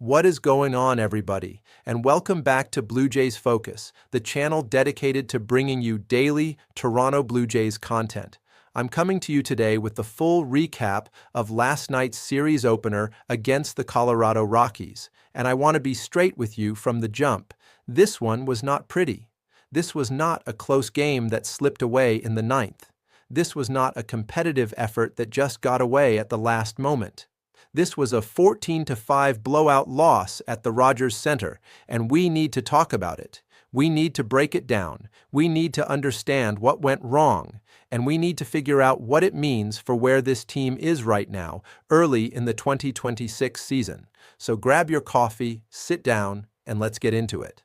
What is going on, everybody? And welcome back to Blue Jays Focus, the channel dedicated to bringing you daily Toronto Blue Jays content. I'm coming to you today with the full recap of last night's series opener against the Colorado Rockies, and I want to be straight with you from the jump. This one was not pretty. This was not a close game that slipped away in the ninth. This was not a competitive effort that just got away at the last moment. This was a 14-5 blowout loss at the Rogers Center, and we need to talk about it. We need to break it down. We need to understand what went wrong, and we need to figure out what it means for where this team is right now, early in the 2026 season. So grab your coffee, sit down, and let's get into it.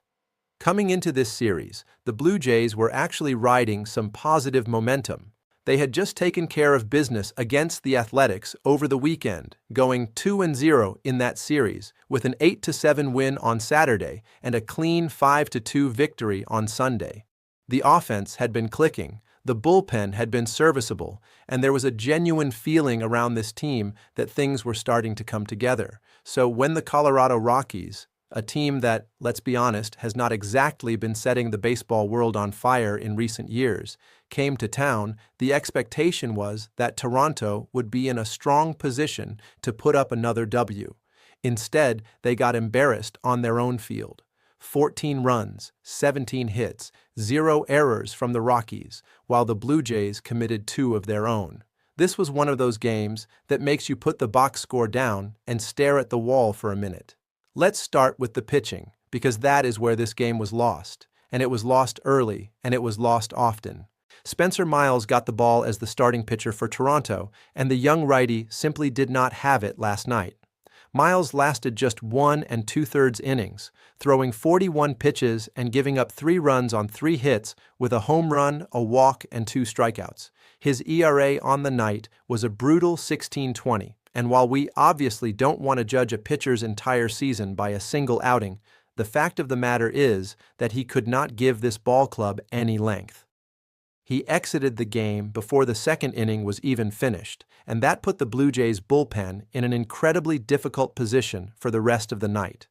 Coming into this series, the Blue Jays were actually riding some positive momentum. They had just taken care of business against the Athletics over the weekend, going 2-0 in that series, with an 8-7 win on Saturday and a clean 5-2 victory on Sunday. The offense had been clicking, the bullpen had been serviceable, and there was a genuine feeling around this team that things were starting to come together. So when the Colorado Rockies, a team that, let's be honest, has not exactly been setting the baseball world on fire in recent years, came to town, the expectation was that Toronto would be in a strong position to put up another W. Instead, they got embarrassed on their own field. 14 runs, 17 hits, 0 errors from the Rockies, while the Blue Jays committed 2 of their own. This was one of those games that makes you put the box score down and stare at the wall for a minute. Let's start with the pitching, because that is where this game was lost, and it was lost early, and it was lost often. Spencer Miles got the ball as the starting pitcher for Toronto, and the young righty simply did not have it last night. Miles lasted just 1 2/3 innings, throwing 41 pitches and giving up 3 runs on 3 hits with a home run, a walk, and 2 strikeouts. His ERA on the night was a brutal 16.20. And while we obviously don't want to judge a pitcher's entire season by a single outing, the fact of the matter is that he could not give this ball club any length. He exited the game before the second inning was even finished, and that put the Blue Jays bullpen in an incredibly difficult position for the rest of the night.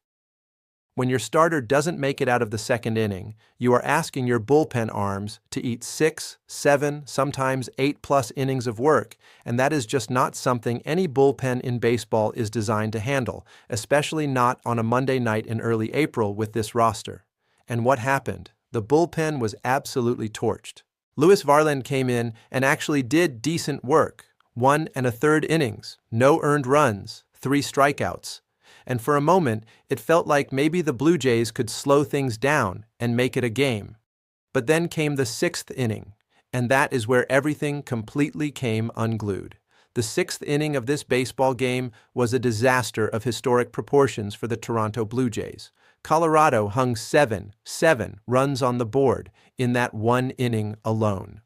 When your starter doesn't make it out of the second inning, you are asking your bullpen arms to eat 6, 7, sometimes 8+ innings of work, and that is just not something any bullpen in baseball is designed to handle, especially not on a Monday night in early April with this roster. And what happened? The bullpen was absolutely torched. Louis Varland came in and actually did decent work. 1 1/3 innings, no earned runs, 3 strikeouts. And for a moment, it felt like maybe the Blue Jays could slow things down and make it a game. But then came the 6th inning, and that is where everything completely came unglued. The 6th inning of this baseball game was a disaster of historic proportions for the Toronto Blue Jays. Colorado hung 7 runs on the board in that 1 inning alone.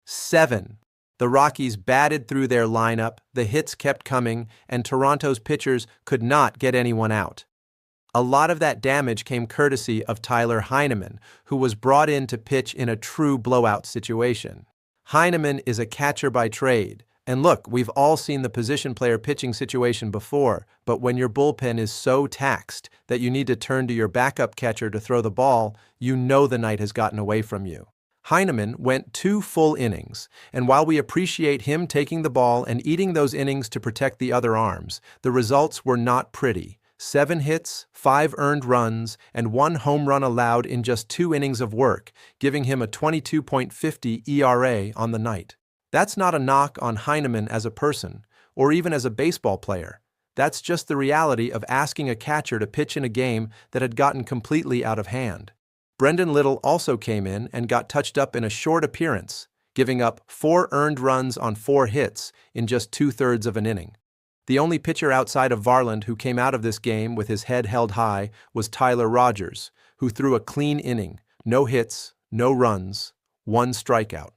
7. The Rockies batted through their lineup, the hits kept coming, and Toronto's pitchers could not get anyone out. A lot of that damage came courtesy of Tyler Heineman, who was brought in to pitch in a true blowout situation. Heineman is a catcher by trade, and look, we've all seen the position player pitching situation before, but when your bullpen is so taxed that you need to turn to your backup catcher to throw the ball, you know the night has gotten away from you. Heineman went 2 full innings, and while we appreciate him taking the ball and eating those innings to protect the other arms, the results were not pretty. 7 hits, 5 earned runs, and 1 home run allowed in just 2 innings of work, giving him a 22.50 ERA on the night. That's not a knock on Heineman as a person, or even as a baseball player. That's just the reality of asking a catcher to pitch in a game that had gotten completely out of hand. Brendan Little also came in and got touched up in a short appearance, giving up 4 earned runs on 4 hits in just 2/3 of an inning. The only pitcher outside of Varland who came out of this game with his head held high was Tyler Rogers, who threw a clean inning, no hits, no runs, 1 strikeout.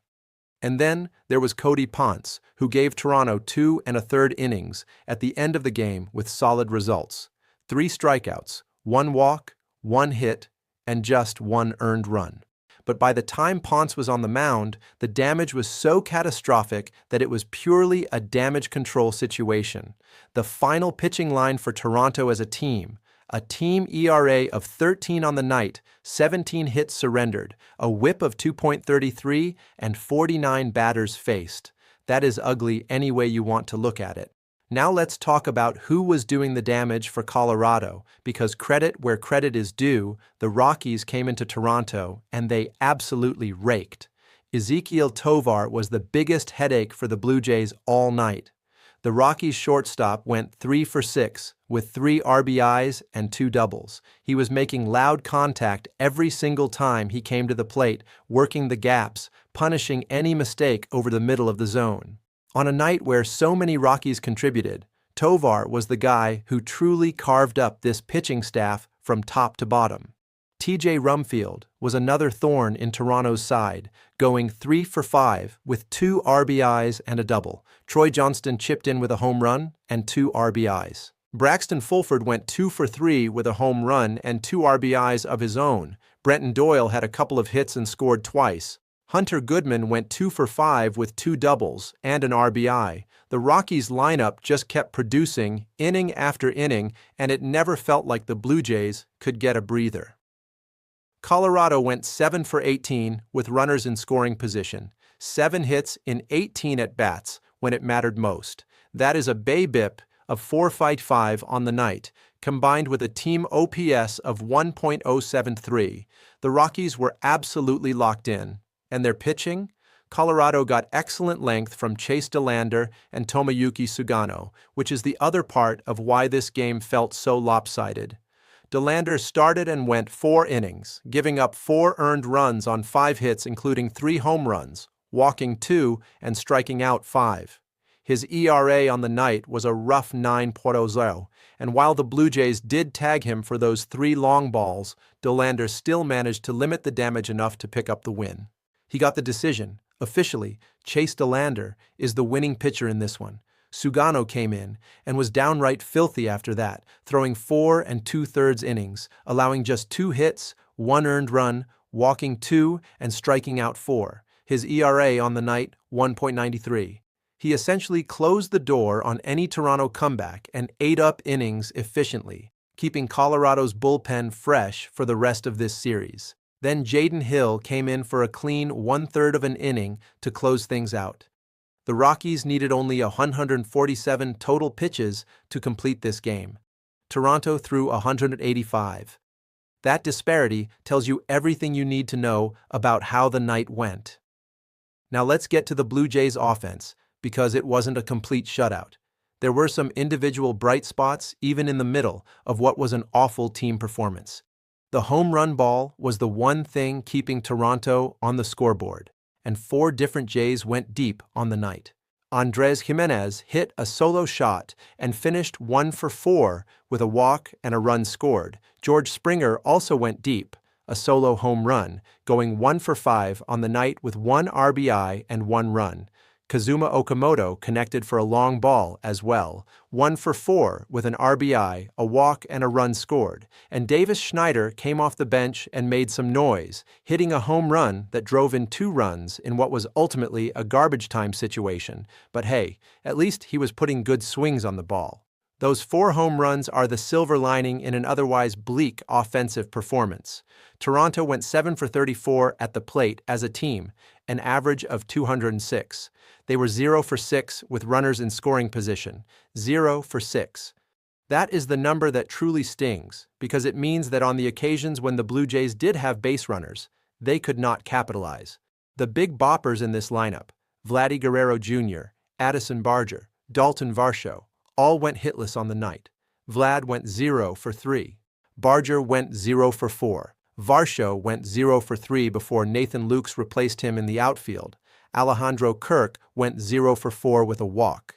And then there was Cody Ponce, who gave Toronto 2 1/3 innings at the end of the game with solid results. 3 strikeouts, 1 walk, 1 hit, and just 1 earned run. but by the time Ponce was on the mound, the damage was so catastrophic that it was purely a damage control situation. The final pitching line for Toronto as a team ERA of 13 on the night, 17 hits surrendered, a whip of 2.33, and 49 batters faced. That is ugly any way you want to look at it. Now let's talk about who was doing the damage for Colorado, because credit where credit is due, the Rockies came into Toronto and they absolutely raked. Ezequiel Tovar was the biggest headache for the Blue Jays all night. The Rockies shortstop went 3 for 6 with 3 RBIs and 2 doubles. He was making loud contact every single time he came to the plate, working the gaps, punishing any mistake over the middle of the zone. On a night where so many Rockies contributed, Tovar was the guy who truly carved up this pitching staff from top to bottom. TJ Rumfield was another thorn in Toronto's side, going 3 for 5 with 2 RBIs and a double. Troy Johnston chipped in with a home run and 2 RBIs. Braxton Fulford went 2 for 3 with a home run and 2 RBIs of his own. Brenton Doyle had a couple of hits and scored twice. Hunter Goodman went 2 for 5 with 2 doubles and an RBI. The Rockies lineup just kept producing inning after inning, and it never felt like the Blue Jays could get a breather. Colorado went 7 for 18 with runners in scoring position, 7 hits in 18 at-bats when it mattered most. That is a BABIP of 4.55 on the night, combined with a team OPS of 1.073. The Rockies were absolutely locked in. And their pitching? Colorado got excellent length from Chase Delander and Tomoyuki Sugano, which is the other part of why this game felt so lopsided. Delander started and went 4 innings, giving up 4 earned runs on 5 hits including 3 home runs, walking 2 and striking out 5. His ERA on the night was a rough 9.0, and while the Blue Jays did tag him for those 3 long balls, Delander still managed to limit the damage enough to pick up the win. He got the decision. Officially, Chase Delander is the winning pitcher in this one. Sugano came in and was downright filthy after that, throwing 4 2/3 innings, allowing just 2 hits, 1 earned run, walking 2, and striking out 4. His ERA on the night, 1.93. He essentially closed the door on any Toronto comeback and ate up innings efficiently, keeping Colorado's bullpen fresh for the rest of this series. Then Jaden Hill came in for a clean 1/3 of an inning to close things out. The Rockies needed only 147 total pitches to complete this game. Toronto threw 185. That disparity tells you everything you need to know about how the night went. Now let's get to the Blue Jays offense, because it wasn't a complete shutout. There were some individual bright spots even in the middle of what was an awful team performance. The home run ball was the one thing keeping Toronto on the scoreboard, and 4 different Jays went deep on the night. Andres Jimenez hit a solo shot and finished 1 for 4 with a walk and a run scored. George Springer also went deep, a solo home run, going 1 for 5 on the night with 1 RBI and 1 run. Kazuma Okamoto connected for a long ball as well, 1 for 4 with an RBI, a walk, and a run scored. And Davis Schneider came off the bench and made some noise, hitting a home run that drove in 2 runs in what was ultimately a garbage time situation. But hey, at least he was putting good swings on the ball. Those 4 home runs are the silver lining in an otherwise bleak offensive performance. Toronto went 7 for 34 at the plate as a team, an average of 206. They were 0 for 6 with runners in scoring position, 0 for 6. That is the number that truly stings, because it means that on the occasions when the Blue Jays did have base runners, they could not capitalize. The big boppers in this lineup, Vladdy Guerrero Jr., Addison Barger, Dalton Varsho, all went hitless on the night. Vlad went 0 for 3. Barger went 0 for 4. Varsho went 0 for 3 before Nathan Lukes replaced him in the outfield. Alejandro Kirk went 0 for 4 with a walk.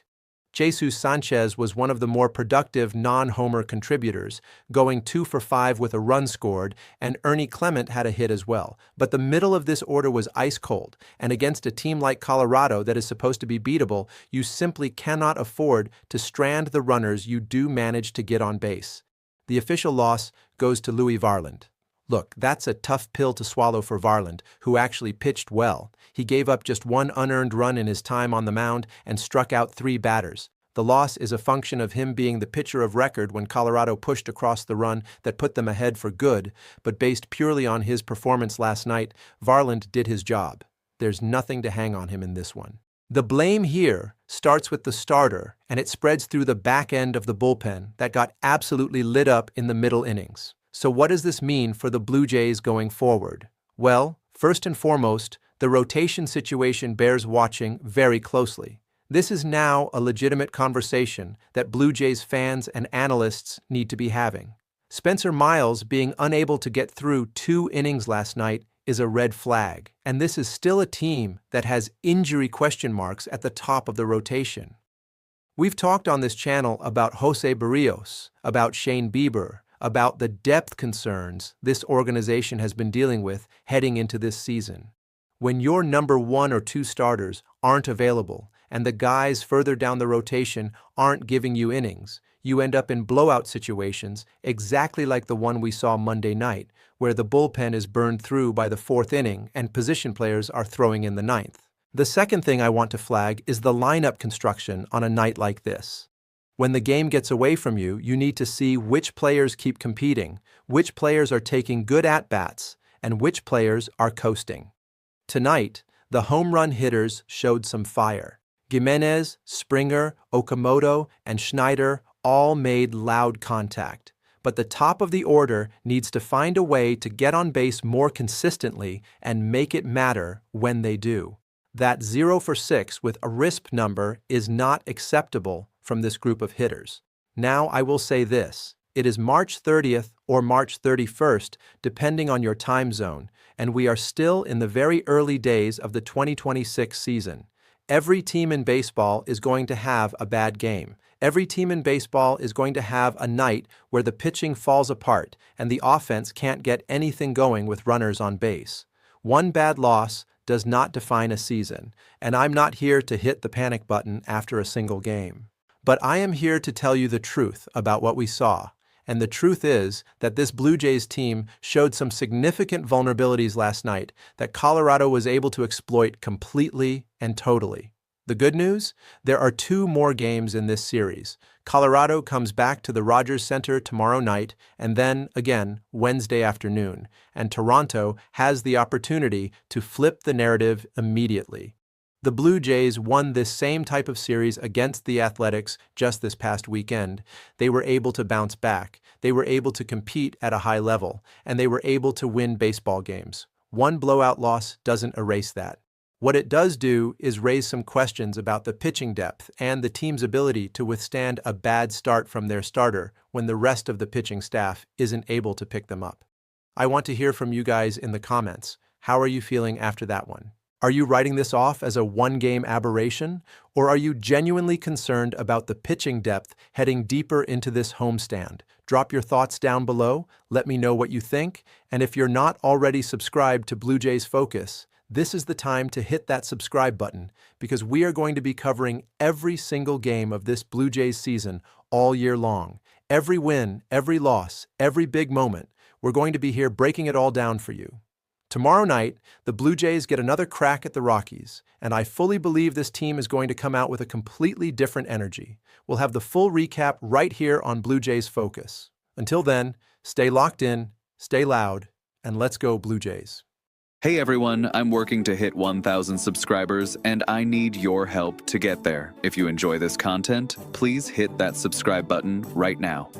Jesus Sanchez was one of the more productive non-homer contributors, going 2 for 5 with a run scored, and Ernie Clement had a hit as well. But the middle of this order was ice cold, and against a team like Colorado that is supposed to be beatable, you simply cannot afford to strand the runners you do manage to get on base. The official loss goes to Louis Varland. Look, that's a tough pill to swallow for Varland, who actually pitched well. He gave up just one unearned run in his time on the mound and struck out 3 batters. The loss is a function of him being the pitcher of record when Colorado pushed across the run that put them ahead for good, but based purely on his performance last night, Varland did his job. There's nothing to hang on him in this one. The blame here starts with the starter, and it spreads through the back end of the bullpen that got absolutely lit up in the middle innings. So what does this mean for the Blue Jays going forward? Well, first and foremost, the rotation situation bears watching very closely. This is now a legitimate conversation that Blue Jays fans and analysts need to be having. Spencer Miles being unable to get through 2 innings last night is a red flag, and this is still a team that has injury question marks at the top of the rotation. We've talked on this channel about Jose Barrios, about Shane Bieber, about the depth concerns this organization has been dealing with heading into this season. When your number 1 or 2 starters aren't available and the guys further down the rotation aren't giving you innings, you end up in blowout situations exactly like the one we saw Monday night, where the bullpen is burned through by the 4th inning and position players are throwing in the 9th. The second thing I want to flag is the lineup construction on a night like this. When the game gets away from you, you need to see which players keep competing, which players are taking good at-bats, and which players are coasting. Tonight, the home run hitters showed some fire. Gimenez, Springer, Okamoto, and Schneider all made loud contact. But the top of the order needs to find a way to get on base more consistently and make it matter when they do. That 0 for 6 with a RISP number is not acceptable from this group of hitters. Now I will say this, it is March 30th or March 31st, depending on your time zone, and we are still in the very early days of the 2026 season. Every team in baseball is going to have a bad game. Every team in baseball is going to have a night where the pitching falls apart and the offense can't get anything going with runners on base. One bad loss does not define a season, and I'm not here to hit the panic button after a single game. But I am here to tell you the truth about what we saw, and the truth is that this Blue Jays team showed some significant vulnerabilities last night that Colorado was able to exploit completely and totally. The good news? There are 2 more games in this series. Colorado comes back to the Rogers Center tomorrow night and then, again, Wednesday afternoon, and Toronto has the opportunity to flip the narrative immediately. The Blue Jays won this same type of series against the Athletics just this past weekend. They were able to bounce back, they were able to compete at a high level, and they were able to win baseball games. One blowout loss doesn't erase that. What it does do is raise some questions about the pitching depth and the team's ability to withstand a bad start from their starter when the rest of the pitching staff isn't able to pick them up. I want to hear from you guys in the comments. How are you feeling after that one? Are you writing this off as a one-game aberration, or are you genuinely concerned about the pitching depth heading deeper into this homestand? Drop your thoughts down below, let me know what you think, and if you're not already subscribed to Blue Jays Focus, this is the time to hit that subscribe button because we are going to be covering every single game of this Blue Jays season all year long. Every win, every loss, every big moment, we're going to be here breaking it all down for you. Tomorrow night, the Blue Jays get another crack at the Rockies, and I fully believe this team is going to come out with a completely different energy. We'll have the full recap right here on Blue Jays Focus. Until then, stay locked in, stay loud, and let's go Blue Jays. Hey everyone, I'm working to hit 1,000 subscribers and I need your help to get there. If you enjoy this content, please hit that subscribe button right now.